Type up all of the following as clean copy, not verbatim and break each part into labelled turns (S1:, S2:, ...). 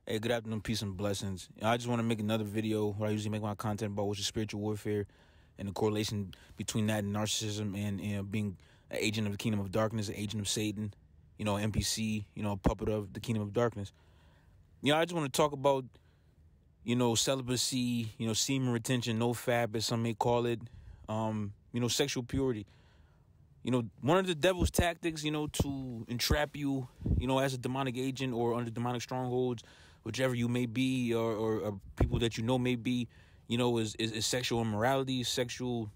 S1: Hey, good afternoon, peace and blessings. I just want to make another video where I usually make my content about what's spiritual warfare and the correlation between that and narcissism and being an agent of the kingdom of darkness, an agent of Satan, NPC, a puppet of the kingdom of darkness. I just want to talk about, celibacy, semen retention, no fap, as some may call it, sexual purity. One of the devil's tactics, to entrap you, as a demonic agent or under demonic strongholds, whichever you may be, or people that may be, is sexual immorality, sexual,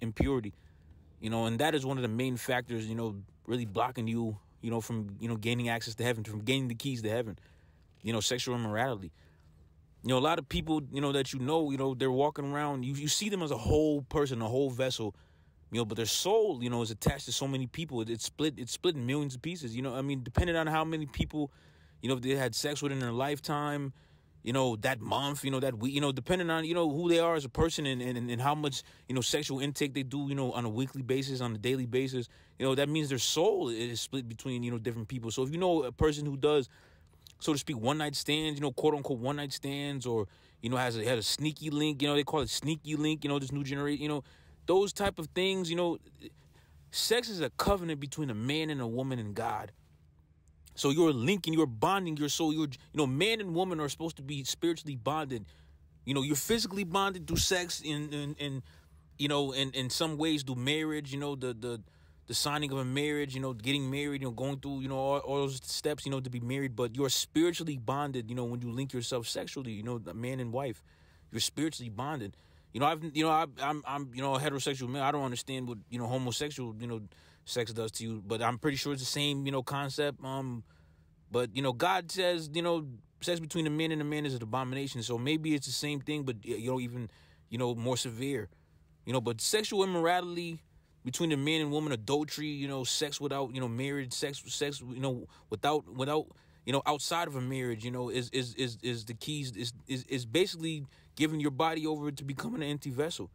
S1: impurity, and that is one of the main factors, really blocking you, from, gaining access to heaven, from gaining the keys to heaven, sexual immorality. A lot of people, that they're walking around, you see them as a whole person, a whole vessel, but their soul, is attached to so many people. It's split in millions of pieces. Depending on how many people, they had sex with in their lifetime, that month, that week, depending on, who they are as a person and how much, sexual intake they do, on a weekly basis, on a daily basis, that means their soul is split between, different people. So if you know a person who does, so to speak, one night stands, quote unquote one night stands, or, had a sneaky link, they call it sneaky link, this new generation, those type of things, sex is a covenant between a man and a woman and God. So you're linking, you're bonding your soul. Man and woman are supposed to be spiritually bonded. You're physically bonded through sex and in some ways through marriage, the signing of a marriage, getting married, going through, all those steps, to be married. But you're spiritually bonded, when you link yourself sexually, the man and wife, you're spiritually bonded. I'm a heterosexual man. I don't understand what, homosexual, sex does to you, but I'm pretty sure it's the same, concept. But, God says, sex between a man and a man is an abomination. So maybe it's the same thing, but, even, more severe, but sexual immorality between the man and woman, adultery, sex without, marriage, sex, without, outside of a marriage, is the keys, is basically giving your body over to becoming an empty vessel.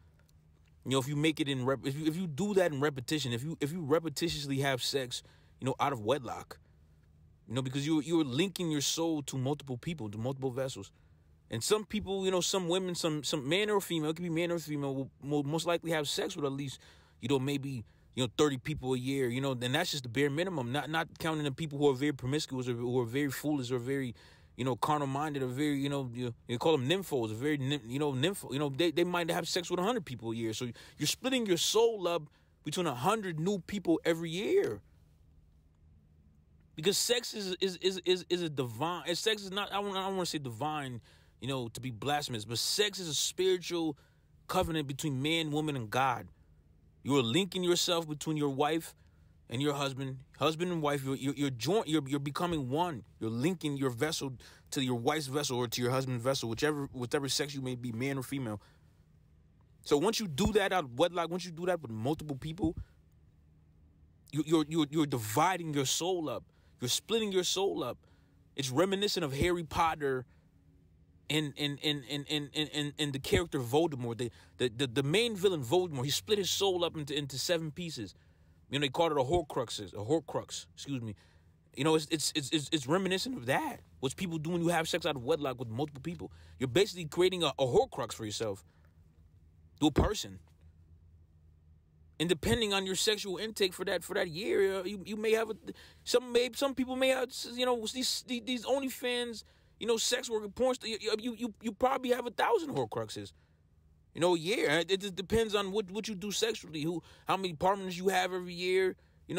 S1: If you make it if you do that in repetition, if you repetitiously have sex, out of wedlock, because you're linking your soul to multiple people, to multiple vessels. And some people, some women, some man or female, it could be man or female, will most likely have sex with at least, maybe 30 people a year, and that's just the bare minimum, not counting the people who are very promiscuous or who are very foolish or very, carnal-minded or very, you call them nymphos, very, nympho, they might have sex with 100 people a year. So you're splitting your soul up between 100 new people every year. Because sex is a divine, sex is not, I don't want to say divine, to be blasphemous, but sex is a spiritual covenant between man, woman, and God. You're linking yourself between your wife and your husband and wife. You're joint. You're becoming one. You're linking your vessel to your wife's vessel or to your husband's vessel, whichever sex you may be, man or female. So once you do that out of wedlock, once you do that with multiple people, you're dividing your soul up. You're splitting your soul up. It's reminiscent of Harry Potter and the character Voldemort, the main villain Voldemort. He split his soul up into 7 pieces. They called it a Horcrux. Excuse me. It's reminiscent of that. What's people do when you have sex out of wedlock with multiple people? You're basically creating a Horcrux for yourself, to a person. And depending on your sexual intake for that year, you may have some people may have these OnlyFans, sex worker porn. You probably have 1,000 Horcruxes, a year. It just depends on what you do sexually, how many partners you have every year.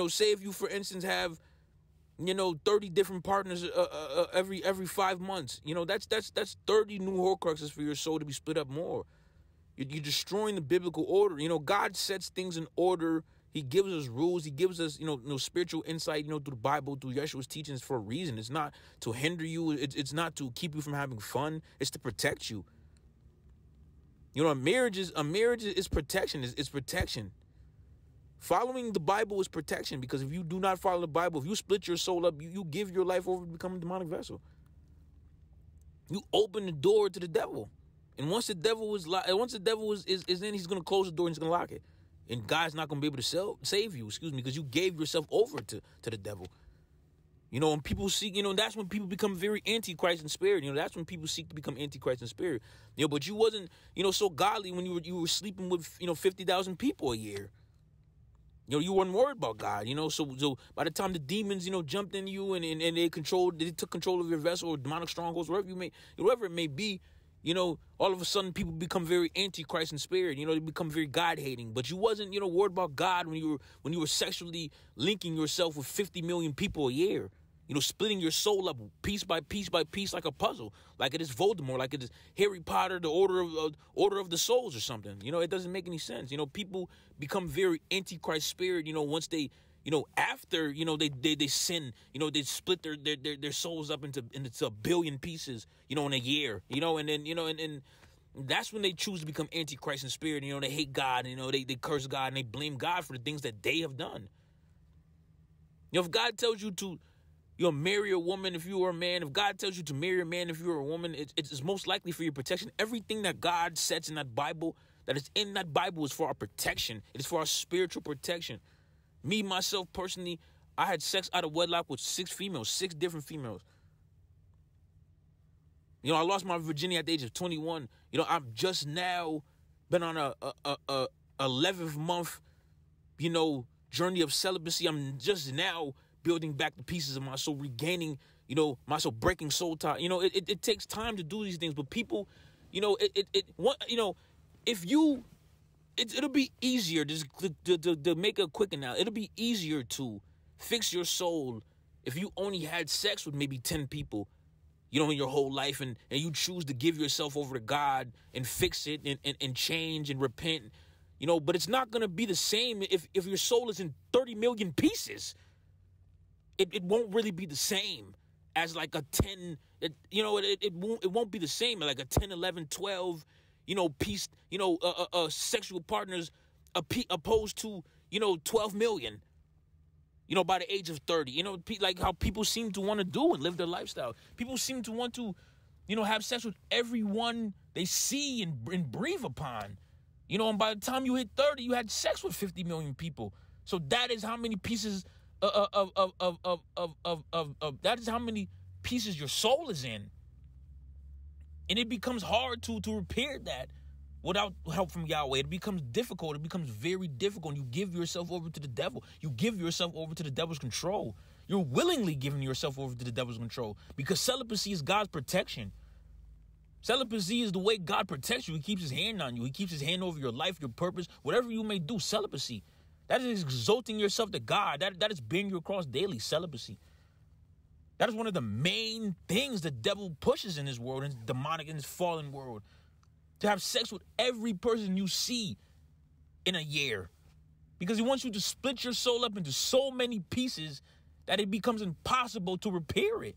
S1: Say if you, for instance, have 30 different partners every 5 months. That's 30 new Horcruxes for your soul to be split up more. You're destroying the biblical order. God sets things in order. He gives us rules. He gives us, spiritual insight, through the Bible, through Yeshua's teachings for a reason. It's not to hinder you. It's not to keep you from having fun. It's to protect you. A marriage is protection. It's protection. Following the Bible is protection, because if you do not follow the Bible, if you split your soul up, you give your life over to become a demonic vessel. You open the door to the devil. And once the devil is in, he's going to close the door and he's going to lock it. And God's not going to be able to save you, because you gave yourself over to the devil. You know, and people seek, you know, that's when people become very antichrist in spirit. You know, that's when people seek to become antichrist in spirit. You know, but you wasn't, you know, so godly when you were sleeping with, you know, 50,000 people a year. You know, you weren't worried about God, you know. So by the time the demons, you know, jumped in you and they took control of your vessel or demonic strongholds, whatever it may be, you know, all of a sudden people become very antichrist in spirit. You know, they become very God hating. But you wasn't, you know, worried about God when you were sexually linking yourself with 50 million people a year. You know, splitting your soul up piece by piece by piece like a puzzle, like it is Voldemort, like it is Harry Potter, the Order of the Souls or something. You know, it doesn't make any sense. You know, people become very antichrist spirit. You know, once they, you know, after, you know, they sin. You know, they split their souls up into a billion pieces. You know, in a year. You know, and then and that's when they choose to become antichrist in spirit. You know, they hate God. You know, they curse God and they blame God for the things that they have done. You know, if God tells you to, you'll marry a woman if you are a man. If God tells you to marry a man if you're a woman, it's most likely for your protection. Everything that God sets in that Bible, that is in that Bible, is for our protection. It is for our spiritual protection. Me, myself, personally, I had sex out of wedlock with 6 different females. You know, I lost my virginity at the age of 21. You know, I've just now been on a 11th month, you know, journey of celibacy. I'm just now building back the pieces of my soul, regaining, you know, my soul, breaking soul tie. You know, it takes time to do these things, but people, you know, it'll be easier to make a quick analogy. It'll be easier to fix your soul if you only had sex with maybe 10 people, you know, in your whole life, and you choose to give yourself over to God and fix it and change and repent, you know. But it's not going to be the same if your soul is in 30 million pieces. It won't really be the same as like a 10, you know, it won't be the same like a 10, 11, 12, you know, piece, you know, sexual partners opposed to, you know, 12 million, you know, by the age of 30, you know, like how people seem to want to do and live their lifestyle. People seem to want to, you know, have sex with everyone they see and breathe upon, you know, and by the time you hit 30, you had sex with 50 million people. So that is how many pieces that is how many pieces your soul is in, and it becomes hard to repair that without help from Yahweh. It becomes difficult. It becomes very difficult. You give yourself over to the devil. You give yourself over to the devil's control. You're willingly giving yourself over to the devil's control, because celibacy is God's protection. Celibacy is the way God protects you. He keeps his hand on you. He keeps his hand over your life, your purpose, whatever you may do. Celibacy. That is exalting yourself to God. That is bearing your cross daily. Celibacy. That is one of the main things the devil pushes in this world, in this demonic, in this fallen world. To have sex with every person you see in a year. Because he wants you to split your soul up into so many pieces that it becomes impossible to repair it.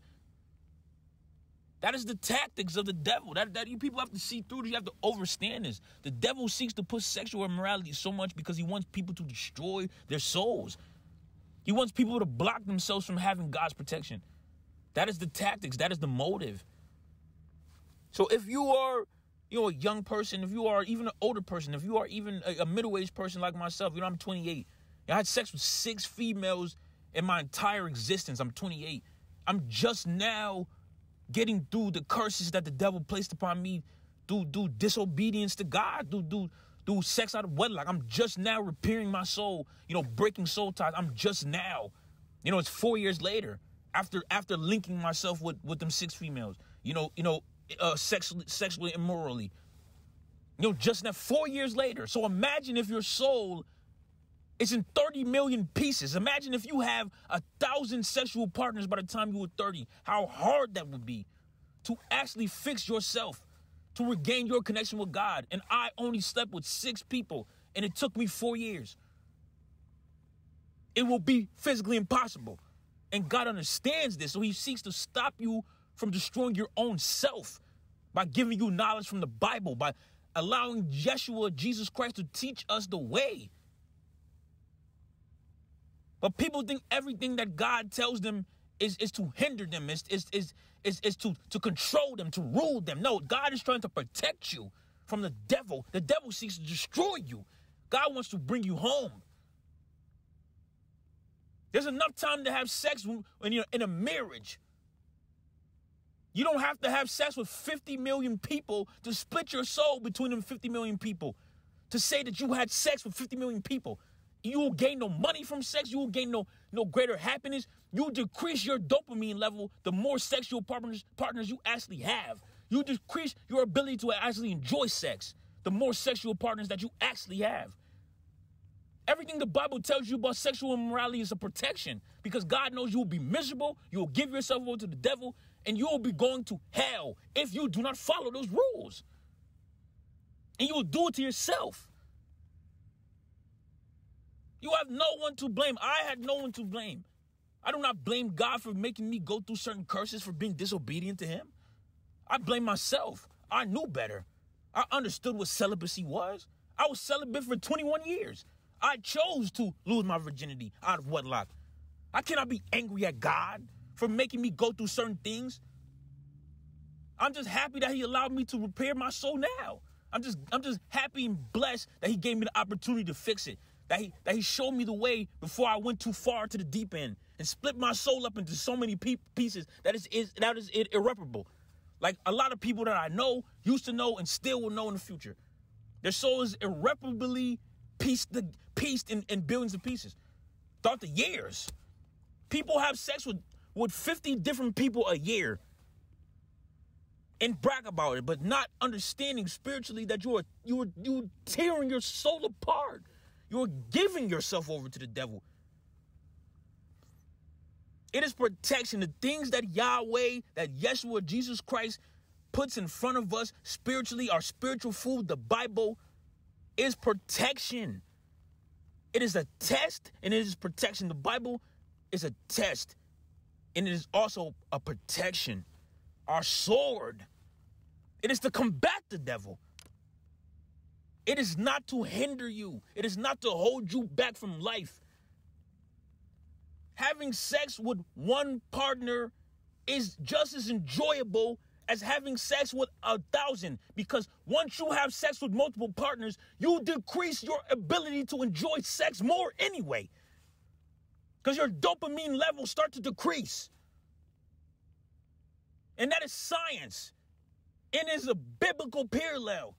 S1: That is the tactics of the devil. That you people have to see through this. You have to understand this. The devil seeks to push sexual immorality so much because he wants people to destroy their souls. He wants people to block themselves from having God's protection. That is the tactics. That is the motive. So if you are, you know, a young person, if you are even an older person, if you are even a middle-aged person like myself, you know, I'm 28. I had sex with 6 females in my entire existence. I'm 28. I'm just now getting through the curses that the devil placed upon me through disobedience to God, through sex out of wedlock. I'm just now repairing my soul, you know, breaking soul ties. I'm just now, you know, it's 4 years later after linking myself with them 6 females, sexually immorally, you know, just now 4 years later. So imagine if your soul is in 30 million pieces. Imagine if you have 1,000 sexual partners by the time you were 30, how hard that would be to actually fix yourself, to regain your connection with God. And I only slept with 6 people, and it took me 4 years. It will be physically impossible. And God understands this, so he seeks to stop you from destroying your own self by giving you knowledge from the Bible, by allowing Yeshua, Jesus Christ, to teach us the way. But people think everything that God tells them is to hinder them, is to control them, to rule them. No, God is trying to protect you from the devil. The devil seeks to destroy you. God wants to bring you home. There's enough time to have sex when you're in a marriage. You don't have to have sex with 50 million people to split your soul between them 50 million people. To say that you had sex with 50 million people. You will gain no money from sex. You will gain no greater happiness. You will decrease your dopamine level the more sexual partners you actually have. You decrease your ability to actually enjoy sex the more sexual partners that you actually have. Everything the Bible tells you about sexual immorality is a protection, because God knows you will be miserable, you will give yourself over to the devil, and you will be going to hell if you do not follow those rules. And you will do it to yourself. You have no one to blame. I had no one to blame. I do not blame God for making me go through certain curses for being disobedient to him. I blame myself. I knew better. I understood what celibacy was. I was celibate for 21 years. I chose to lose my virginity out of wedlock. I cannot be angry at God for making me go through certain things. I'm just happy that he allowed me to repair my soul now. I'm just happy and blessed that he gave me the opportunity to fix it. That he showed me the way before I went too far to the deep end and split my soul up into so many pieces that is irreparable. Like a lot of people that I know, used to know, and still will know in the future. Their soul is irreparably pieced in billions of pieces. Throughout the years, people have sex with 50 different people a year and brag about it, but not understanding spiritually that you're tearing your soul apart. You're giving yourself over to the devil. It is protection. The things that Yahweh, that Yeshua, Jesus Christ, puts in front of us spiritually, our spiritual food, the Bible, is protection. It is a test and it is protection. The Bible is a test and it is also a protection. Our sword. It is to combat the devil. It is not to hinder you. It is not to hold you back from life. Having sex with one partner is just as enjoyable as having sex with 1,000, because once you have sex with multiple partners, you decrease your ability to enjoy sex more anyway, because your dopamine levels start to decrease. And that is science. And is a biblical parallel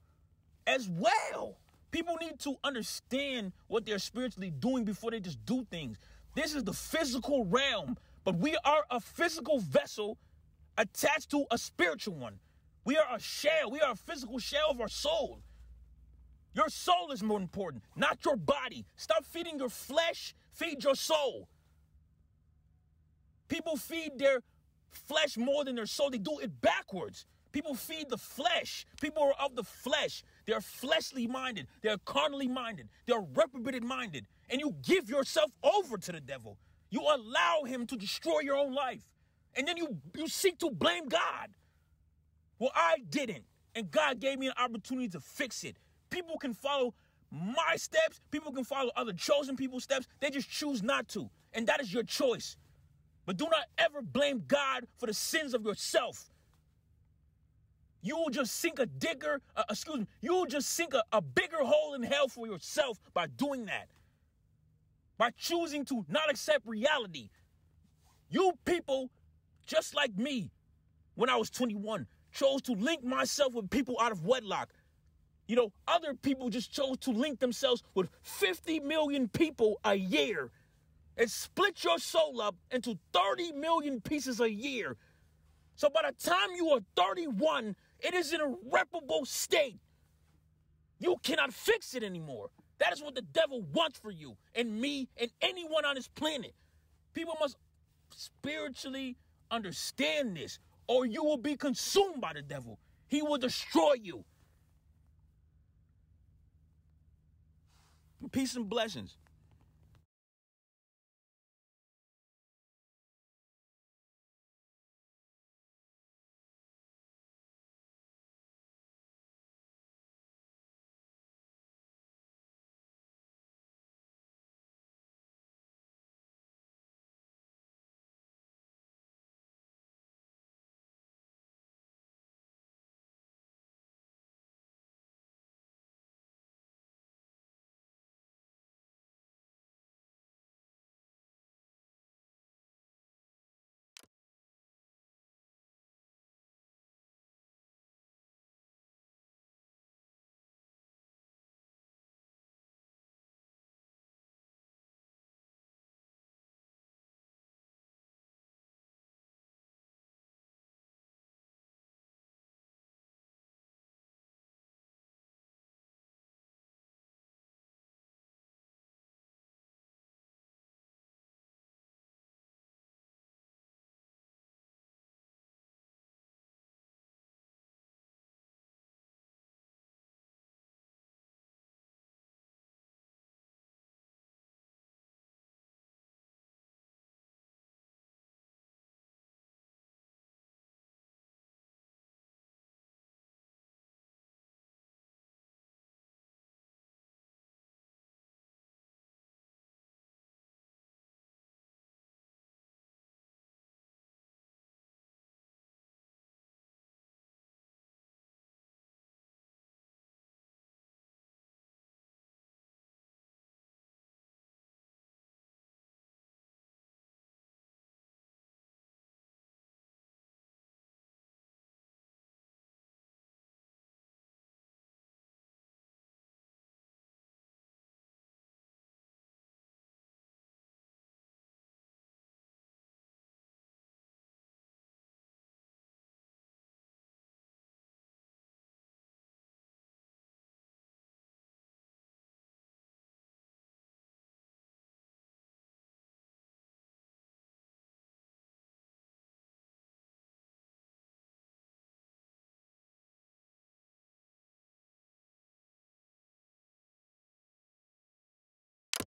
S1: as well. People need to understand what they're spiritually doing before they just do things. This is the physical realm, but we are a physical vessel attached to a spiritual one. We are a shell. We are a physical shell of our soul. Your soul is more important, not your body. Stop feeding your flesh. Feed your soul. People feed their flesh more than their soul. They do it backwards. People feed the flesh. People are of the flesh. They're fleshly minded. They're carnally minded. They're reprobated minded. And you give yourself over to the devil. You allow him to destroy your own life. And then you seek to blame God. Well, I didn't. And God gave me an opportunity to fix it. People can follow my steps. People can follow other chosen people's steps. They just choose not to. And that is your choice. But do not ever blame God for the sins of yourself. You will just sink you will just sink a bigger hole in hell for yourself by doing that. By choosing to not accept reality. You people, just like me, when I was 21, chose to link myself with people out of wedlock. You know, other people just chose to link themselves with 50 million people a year and split your soul up into 30 million pieces a year. So by the time you are 31, it is in a irreparable state. You cannot fix it anymore. That is what the devil wants for you and me and anyone on this planet. People must spiritually understand this, or you will be consumed by the devil. He will destroy you. Peace and blessings.